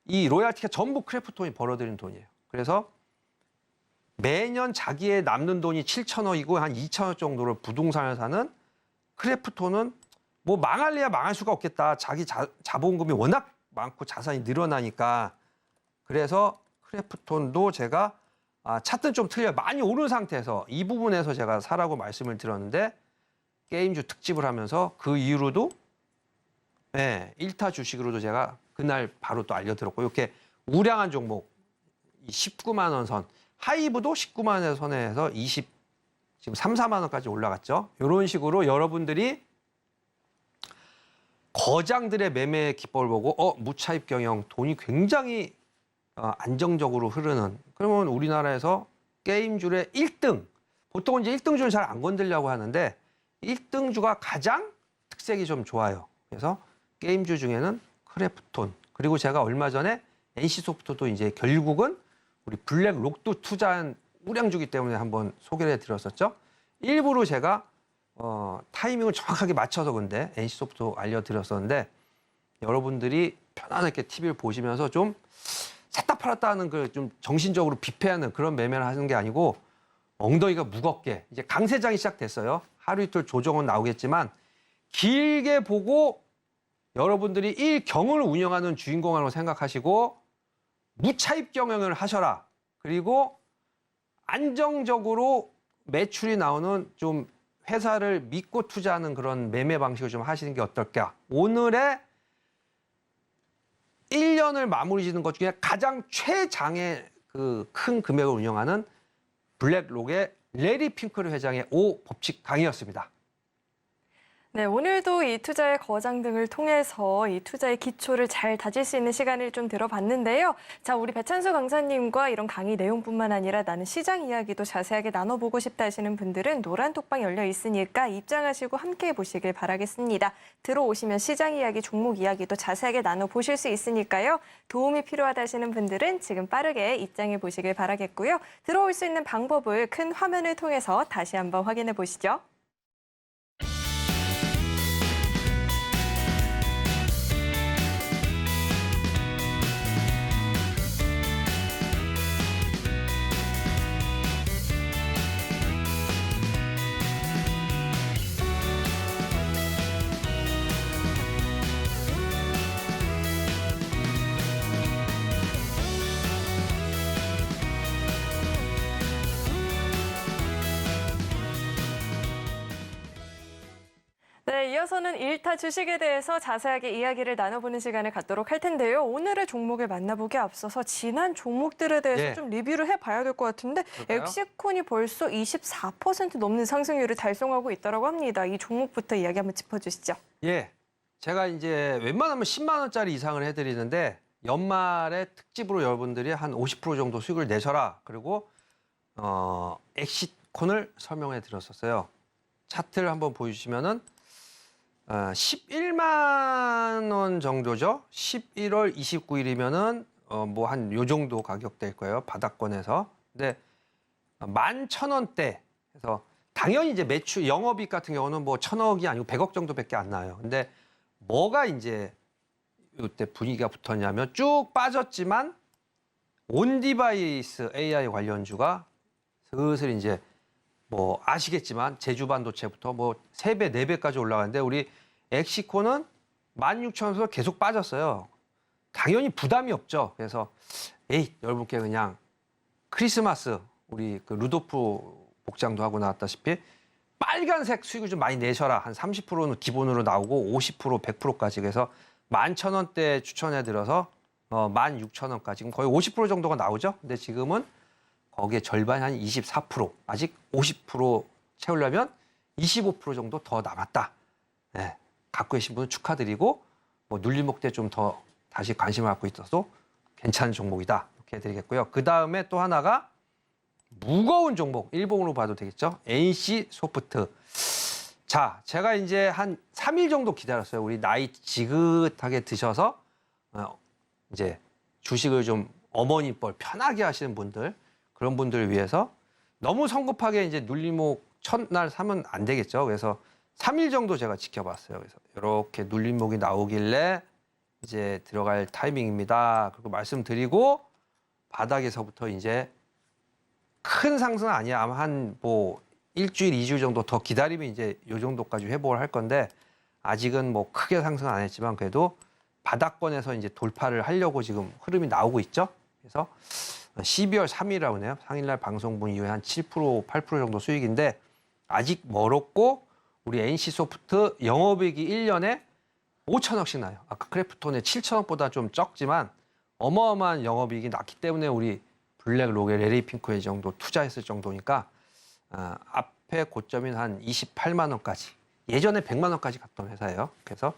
이 로얄티가 전부 크래프톤이 벌어들인 돈이에요. 그래서 매년 자기의 남는 돈이 7천억이고 한 2천억 정도를 부동산을 사는 크래프톤은 뭐 망할래야 망할 수가 없겠다. 자기 자본금이 워낙 많고 자산이 늘어나니까. 그래서 크래프톤도 제가 차트 좀 틀려 많이 오른 상태에서 이 부분에서 제가 사라고 말씀을 드렸는데 게임주 특집을 하면서 그 이후로도 1타 주식으로도 제가 그날 바로 또 알려드렸고 이렇게 우량한 종목 19만 원 선 하이브도 19만 원 선에서 지금 3, 4만 원까지 올라갔죠. 이런 식으로 여러분들이 거장들의 매매 기법을 보고 무차입 경영 돈이 굉장히 안정적으로 흐르는 그러면 우리나라에서 게임주의 1등 보통은 이제 1등주는 잘 안 건들려고 하는데 1등주가 가장 특색이 좀 좋아요. 그래서 게임주 중에는 크래프톤 그리고 제가 얼마 전에 NC소프트도 이제 결국은 우리 블랙록도 투자한 우량주기 때문에 한번 소개를 해드렸었죠. 일부러 제가 타이밍을 정확하게 맞춰서 근데 NC소프트 알려드렸었는데 여러분들이 편안하게 TV를 보시면서 좀 샀다 팔았다 하는 그 좀 정신적으로 비패하는 그런 매매를 하는 게 아니고 엉덩이가 무겁게 이제 강세장이 시작됐어요. 하루 이틀 조정은 나오겠지만 길게 보고 여러분들이 일경을 운영하는 주인공이라고 생각하시고 무차입 경영을 하셔라. 그리고 안정적으로 매출이 나오는 좀 회사를 믿고 투자하는 그런 매매 방식을 좀 하시는 게 어떨까. 오늘의 1년을 마무리 짓는 것 중에 가장 최장의 그 큰 금액을 운영하는 블랙록의 레리 핑클 회장의 5 법칙 강의였습니다. 네, 오늘도 이 투자의 거장 등을 통해서 이 투자의 기초를 잘 다질 수 있는 시간을 좀 들어봤는데요. 자, 우리 배찬수 강사님과 이런 강의 내용뿐만 아니라 나는 시장 이야기도 자세하게 나눠보고 싶다 하시는 분들은 노란 톡방 열려 있으니까 입장하시고 함께 보시길 바라겠습니다. 들어오시면 시장 이야기, 종목 이야기도 자세하게 나눠보실 수 있으니까요. 도움이 필요하다 하시는 분들은 지금 빠르게 입장해 보시길 바라겠고요. 들어올 수 있는 방법을 큰 화면을 통해서 다시 한번 확인해 보시죠. 네, 이어서는 1타 주식에 대해서 자세하게 이야기를 나눠보는 시간을 갖도록 할 텐데요. 오늘의 종목을 만나보기에 앞서서 지난 종목들에 대해서 네. 좀 리뷰를 해봐야 될 것 같은데 그럴까요? 엑시콘이 벌써 24% 넘는 상승률을 달성하고 있다고 합니다. 이 종목부터 이야기 한번 짚어주시죠. 예. 제가 이제 웬만하면 10만 원짜리 이상을 해드리는데 연말에 특집으로 여러분들이 한 50% 정도 수익을 내셔라. 그리고 엑시콘을 설명해 드렸었어요. 차트를 한번 보여주시면은 11만 원 정도죠. 11월 29일이면은 뭐 한 요 정도 가격 될 거예요. 바닥권에서. 근데 11,000원대. 그래서 당연히 이제 매출 영업이익 같은 경우는 뭐 1,000억이 아니고 100억 정도밖에 안 나요. 근데 뭐가 이제 이때 분위기가 붙었냐면 쭉 빠졌지만 온디바이스 AI 관련주가 슬슬 이제 뭐 아시겠지만 제주 반도체부터 뭐 3배, 4배까지 올라가는데 우리 엑시코는 16,000원에서 계속 빠졌어요. 당연히 부담이 없죠. 그래서 여러분께 그냥 크리스마스 우리 그 루도프 복장도 하고 나왔다시피 빨간색 수익을 좀 많이 내셔라. 한 30%는 기본으로 나오고 50%, 100%까지 그래서 11,000원대 추천해드려서 16,000원까지 거의 50% 정도가 나오죠. 근데 지금은 거기에 절반이 한 24%, 아직 50% 채우려면 25% 정도 더 남았다. 네, 갖고 계신 분은 축하드리고 뭐 눌림목 때 좀 더 다시 관심을 갖고 있어도 괜찮은 종목이다. 이렇게 해드리겠고요. 그 다음에 또 하나가 무거운 종목, 일봉으로 봐도 되겠죠. NC 소프트. 자, 제가 이제 한 3일 정도 기다렸어요. 우리 나이 지긋하게 드셔서 이제 주식을 좀 어머니 뻘 편하게 하시는 분들, 그런 분들을 위해서 너무 성급하게 이제 눌림목 첫날 사면 안 되겠죠. 그래서 3일 정도 제가 지켜봤어요. 그래서 이렇게 눌림목이 나오길래 이제 들어갈 타이밍입니다. 그리고 말씀드리고 바닥에서부터 이제 큰 상승은 아니야. 아마 한 뭐 일주일, 2주일 정도 더 기다리면 이제 요 정도까지 회복을 할 건데 아직은 뭐 크게 상승은 안 했지만 그래도 바닥권에서 이제 돌파를 하려고 지금 흐름이 나오고 있죠. 그래서 12월 3일이라고 하네요. 상일날 방송 본 이후에 한 7%, 8% 정도 수익인데 아직 멀었고 우리 NC소프트 영업이익이 1년에 5천억씩 나요. 아까 크래프톤의 7천억보다 좀 적지만 어마어마한 영업이익이 났기 때문에 우리 블랙록에 레리핑크의 정도 투자했을 정도니까 앞에 고점인 한 28만 원까지 예전에 100만 원까지 갔던 회사예요. 그래서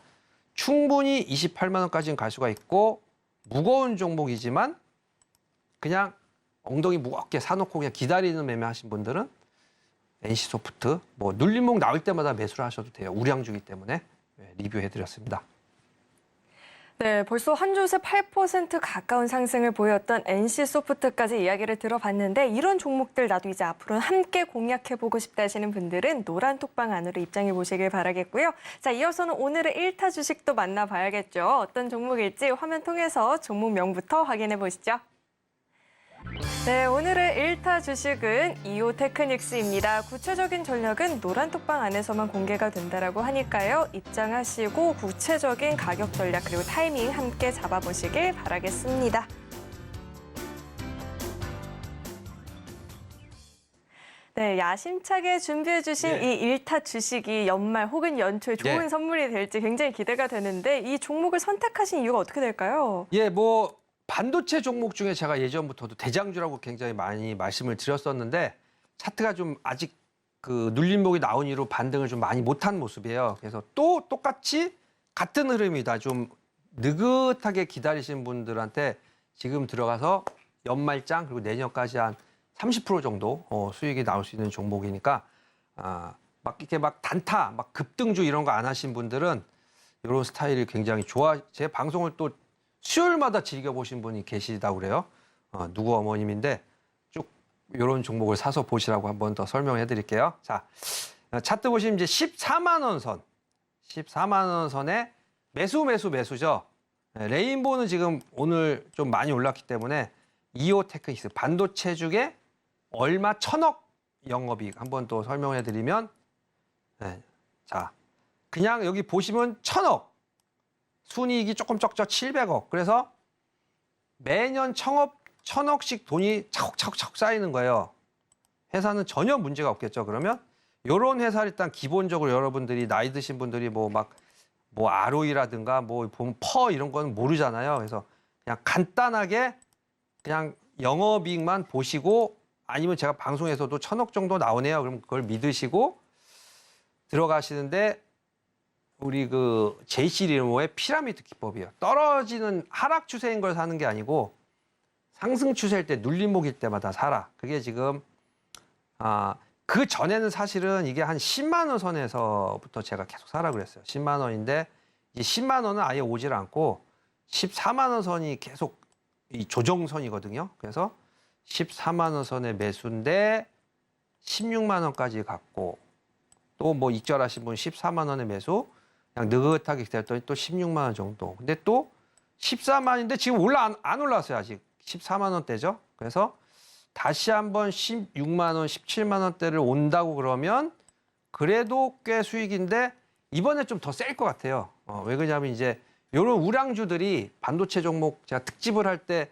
충분히 28만 원까지는 갈 수가 있고 무거운 종목이지만 그냥 엉덩이 무겁게 사놓고 그냥 기다리는 매매 하신 분들은 NC소프트 뭐 눌림목 나올 때마다 매수를 하셔도 돼요. 우량주기 때문에 리뷰해드렸습니다. 네, 벌써 한 주새 8% 가까운 상승을 보였던 NC소프트까지 이야기를 들어봤는데 이런 종목들 나도 이제 앞으로는 함께 공략해보고 싶다 하시는 분들은 노란 톡방 안으로 입장해 보시길 바라겠고요. 자, 이어서는 오늘의 1타 주식도 만나봐야겠죠. 어떤 종목일지 화면 통해서 종목명부터 확인해 보시죠. 네, 오늘의 1타 주식은 이오테크닉스입니다. 구체적인 전략은 노란톡방 안에서만 공개가 된다고 하니까요. 입장하시고 구체적인 가격 전략 그리고 타이밍 함께 잡아보시길 바라겠습니다. 네, 야심차게 준비해주신 이 1타 주식이 연말 혹은 연초에 좋은 선물이 될지 굉장히 기대가 되는데 이 종목을 선택하신 이유가 어떻게 될까요? 뭐 반도체 종목 중에 제가 예전부터도 대장주라고 굉장히 많이 말씀을 드렸었는데 차트가 좀 아직 그 눌림목이 나온 이후로 반등을 좀 많이 못한 모습이에요. 그래서 또 똑같이 같은 흐름이다. 좀 느긋하게 기다리신 분들한테 지금 들어가서 연말장 그리고 내년까지 한 30% 정도 수익이 나올 수 있는 종목이니까 막 이렇게 막 단타, 막 급등주 이런 거 안 하신 분들은 이런 스타일이 굉장히 좋아. 제 방송을 또 수요일마다 즐겨보신 분이 계시다고 그래요. 누구 어머님인데 쭉 이런 종목을 사서 보시라고 한 번 더 설명해 드릴게요. 자, 차트 보시면 이제 14만 원 선, 14만 원 선에 매수죠. 레인보우는 지금 오늘 좀 많이 올랐기 때문에 이오테크닉스 반도체 중에 얼마 1,000억 영업이익 한 번 또 설명해 드리면 자, 그냥 여기 보시면 1,000억. 순이익이 조금 적죠. 700억. 그래서 매년 1,000억씩 돈이 차곡차곡 쌓이는 거예요. 회사는 전혀 문제가 없겠죠. 그러면 이런 회사 일단 기본적으로 여러분들이 나이 드신 분들이 뭐 ROE라든가 뭐 퍼 이런 건 모르잖아요. 그래서 그냥 간단하게 그냥 영업이익만 보시고 아니면 제가 방송에서도 1,000억 정도 나오네요. 그럼 그걸 믿으시고 들어가시는데 우리 그 JC 리모의 피라미드 기법이에요. 떨어지는 하락 추세인 걸 사는 게 아니고 상승 추세일 때 눌림목일 때마다 사라. 그게 지금 그 전에는 사실은 이게 한 10만 원 선에서부터 제가 계속 사라 그랬어요. 10만 원인데 이제 10만 원은 아예 오질 않고 14만 원 선이 계속 이 조정선이거든요. 그래서 14만 원 선의 매수인데 16만 원까지 갔고 또 뭐 익절하신 분 14만 원의 매수 그냥 느긋하게 기다렸더니 또 16만 원 정도. 근데 또 14만인데 지금 안 올라왔어요. 아직 14만 원대죠. 그래서 다시 한번 16만 원, 17만 원대를 온다고 그러면 그래도 꽤 수익인데 이번에 좀 더 셀 것 같아요. 왜 그러냐면 이제 이런 우량주들이 반도체 종목 제가 특집을 할 때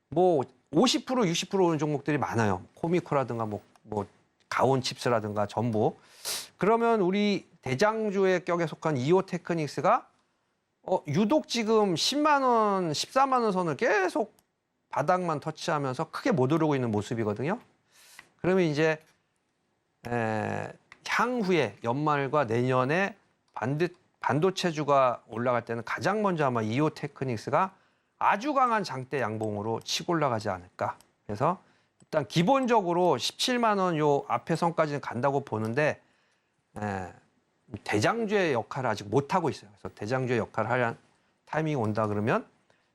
뭐 50%, 60% 오는 종목들이 많아요. 코미코라든가 뭐 가온칩스라든가 전부. 그러면 우리 대장주의 격에 속한 이오테크닉스가 유독 지금 10만 원, 14만 원 선을 계속 바닥만 터치하면서 크게 못 오르고 있는 모습이거든요. 그러면 이제 향후에 연말과 내년에 반도체주가 올라갈 때는 가장 먼저 아마 이오테크닉스가 아주 강한 장대 양봉으로 치고 올라가지 않을까. 그래서 일단 기본적으로 17만 원 요 앞에 선까지는 간다고 보는데 대장주의 역할을 아직 못하고 있어요. 그래서 대장주의 역할을 할 타이밍이 온다 그러면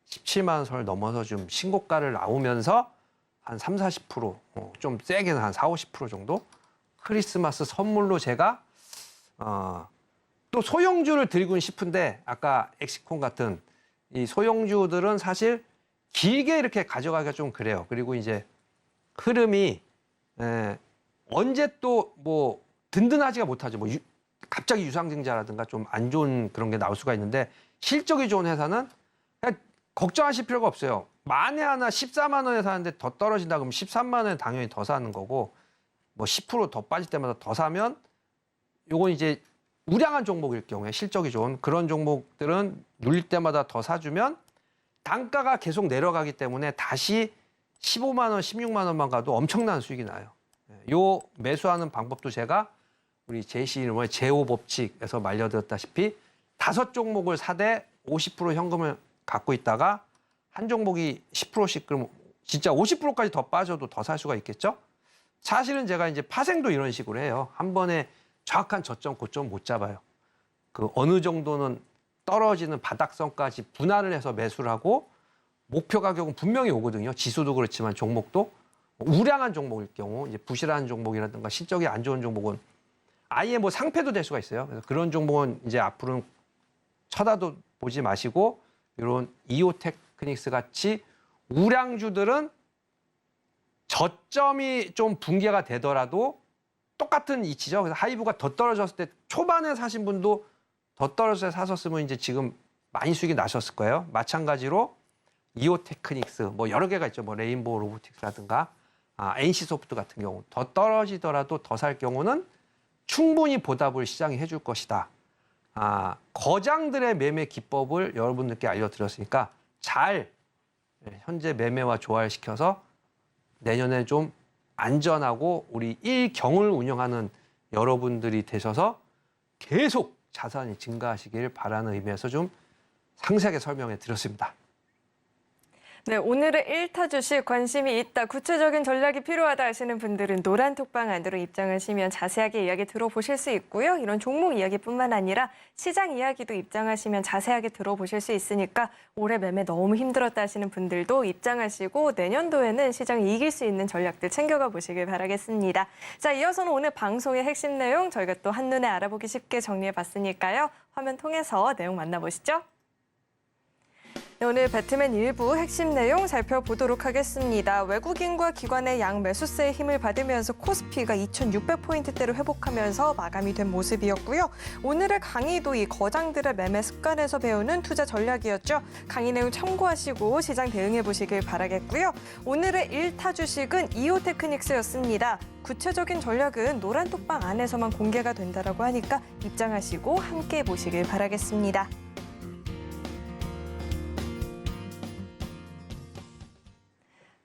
17만 원 선을 넘어서 좀 신고가를 나오면서 한 3, 40%좀 세게는 한 4, 50% 정도 크리스마스 선물로 제가 또 소형주를 드리고는 싶은데 아까 엑시콘 같은 이 소형주들은 사실 길게 이렇게 가져가기가 좀 그래요. 그리고 이제 흐름이 언제 또 뭐 든든하지가 못하죠. 뭐 갑자기 유상증자라든가 좀 안 좋은 그런 게 나올 수가 있는데 실적이 좋은 회사는 그냥 걱정하실 필요가 없어요. 만에 하나 14만 원에 사는데 더 떨어진다 그러면 13만 원에 당연히 더 사는 거고 뭐 10% 더 빠질 때마다 더 사면 요건 이제 우량한 종목일 경우에 실적이 좋은 그런 종목들은 눌릴 때마다 더 사주면 단가가 계속 내려가기 때문에 다시 15만 원, 16만 원만 가도 엄청난 수익이 나요. 요 매수하는 방법도 제가 우리 제시 이름의 제오 법칙에서 말려드렸다시피 5종목을 사되 50% 현금을 갖고 있다가 한 종목이 10%씩 그럼 진짜 50%까지 더 빠져도 더 살 수가 있겠죠? 사실은 제가 이제 파생도 이런 식으로 해요. 한 번에 정확한 저점, 고점 못 잡아요. 그 어느 정도는 떨어지는 바닥선까지 분할을 해서 매수를 하고 목표 가격은 분명히 오거든요. 지수도 그렇지만 종목도 우량한 종목일 경우 이제 부실한 종목이라든가 실적이 안 좋은 종목은 아예 뭐 상패도 될 수가 있어요. 그래서 그런 종목은 이제 앞으로는 쳐다도 보지 마시고 이런 이오테크닉스 같이 우량주들은 저점이 좀 붕괴가 되더라도 똑같은 이치죠. 그래서 하이브가 더 떨어졌을 때 초반에 사신 분도 더 떨어졌을 때 사셨으면 이제 지금 많이 수익이 나셨을 거예요. 마찬가지로 이오테크닉스 뭐 여러 개가 있죠. 뭐 레인보우 로보틱스라든가 NC소프트 같은 경우 더 떨어지더라도 더 살 경우는 충분히 보답을 시장이 해줄 것이다. 거장들의 매매 기법을 여러분들께 알려드렸으니까 잘 현재 매매와 조화시켜서 내년에 좀 안전하고 우리 일경을 운영하는 여러분들이 되셔서 계속 자산이 증가하시길 바라는 의미에서 좀 상세하게 설명해 드렸습니다. 네, 오늘의 1타 주식 관심이 있다, 구체적인 전략이 필요하다 하시는 분들은 노란 톡방 안으로 입장하시면 자세하게 이야기 들어보실 수 있고요. 이런 종목 이야기뿐만 아니라 시장 이야기도 입장하시면 자세하게 들어보실 수 있으니까 올해 매매 너무 힘들었다 하시는 분들도 입장하시고 내년도에는 시장이 이길 수 있는 전략들 챙겨가 보시길 바라겠습니다. 자, 이어서는 오늘 방송의 핵심 내용 저희가 또 한눈에 알아보기 쉽게 정리해봤으니까요. 화면 통해서 내용 만나보시죠. 네, 오늘 배트맨 일부 핵심 내용 살펴보도록 하겠습니다. 외국인과 기관의 양 매수세의 힘을 받으면서 코스피가 2,600포인트대로 회복하면서 마감이 된 모습이었고요. 오늘의 강의도 이 거장들의 매매 습관에서 배우는 투자 전략이었죠. 강의 내용 참고하시고 시장 대응해 보시길 바라겠고요. 오늘의 1타 주식은 이오테크닉스였습니다. 구체적인 전략은 노란 톡방 안에서만 공개가 된다고 하니까 입장하시고 함께 보시길 바라겠습니다.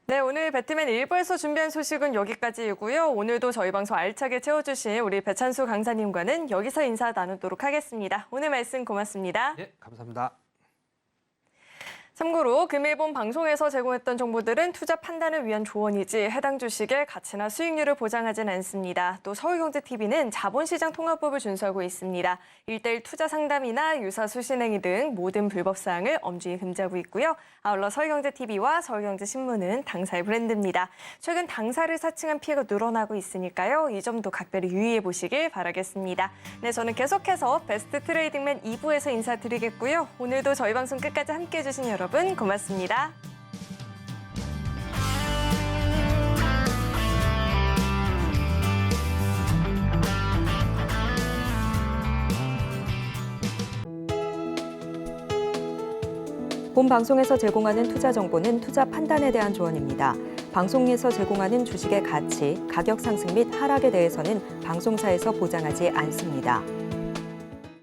네, 오늘 배트맨 1부에서 준비한 소식은 여기까지이고요. 오늘도 저희 방송 알차게 채워주신 우리 배찬수 강사님과는 여기서 인사 나누도록 하겠습니다. 오늘 말씀 고맙습니다. 네, 감사합니다. 참고로 금일본 방송에서 제공했던 정보들은 투자 판단을 위한 조언이지 해당 주식의 가치나 수익률을 보장하진 않습니다. 또 서울경제TV는 자본시장 통화법을 준수하고 있습니다. 1:1 투자 상담이나 유사 수신행위 등 모든 불법 사항을 엄중히 금지하고 있고요. 아울러 서울경제TV와 서울경제신문은 당사의 브랜드입니다. 최근 당사를 사칭한 피해가 늘어나고 있으니까요. 이 점도 각별히 유의해 보시길 바라겠습니다. 네, 저는 계속해서 베스트 트레이딩맨 2부에서 인사드리겠고요. 오늘도 저희 방송 끝까지 함께해 주신 여러분 고맙습니다. 본 방송에서 제공하는 투자 정보는 투자 판단에 대한 조언입니다. 방송에서 제공하는 주식의 가치, 가격 상승 및 하락에 대해서는 방송사에서 보장하지 않습니다.